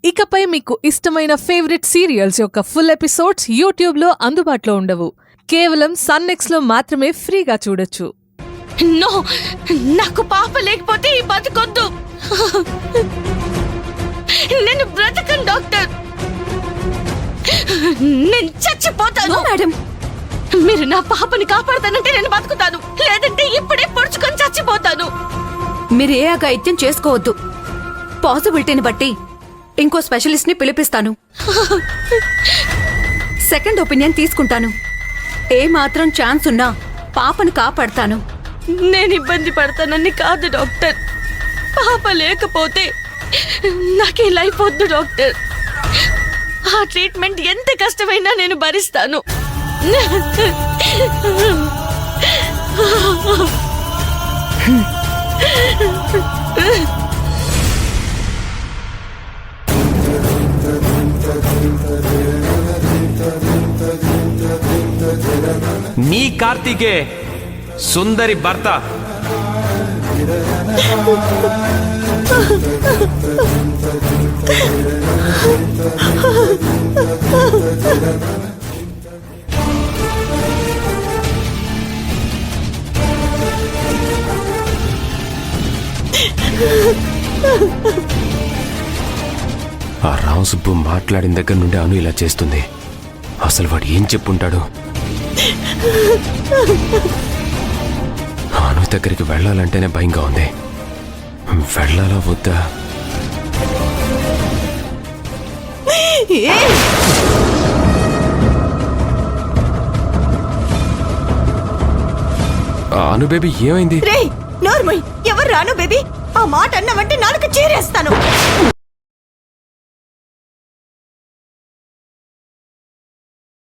ఇకపై మీకు ఇష్టమైన ఫేవరెట్ సీరియల్స్ యొక్క ఫుల్ ఎపిసోడ్స్ యూట్యూబ్లో అందుబాటులో ఉండవు. కేవలం సన్నెక్స్లో మాత్రమే ఫ్రీగా చూడొచ్చు. నో, నాకు పాప లేకపోతే ఈ బతుకొద్దు. నేను బ్రతకను డాక్టర్, నేను చచ్చిపోతాను. మేడం, మీరు నా పాపని కాపాడతానంటే నేను బతుకుతాను, లేదంటే ఇప్పుడే పొడుచుకొని చచ్చిపోతాను. మీరు ఏ అఘాయిత్యం చేసుకోవద్దు. పాసిబిలిటీని బట్టి ఇంకో స్పెషలిస్ట్ ని పిలిపిస్తాను. సెకండ్ ఒపీనియన్ తీసుకుంటాను. ఏ మాత్రం ఛాన్స్ ఉన్నా పాపను కాపాడతాను. నేను ఇబ్బంది పడతానని కాదు డాక్టర్, పాప లేకపోతే నాకే లైఫ్ వద్దు డాక్టర్. ఆ ట్రీట్మెంట్ ఎంత కష్టమైనా నేను భరిస్తాను. నీ కార్తీకే సుందరి భర్త. ఆ రామసుబ్బు మాట్లాడిన దగ్గర నుండి అను ఇలా చేస్తుంది. అసలు వాడు ఏం చెప్పుంటాడు? అను దగ్గరికి వెళ్ళాలంటేనే భయంగా ఉంది. వెళ్ళాలా వద్దా? అను బేబీ ఏమైంది? నార్మల్ ఎవరు రాను బేబీ, ఆ మాట అన్నవంటే నాలుగు చీరేస్తాను.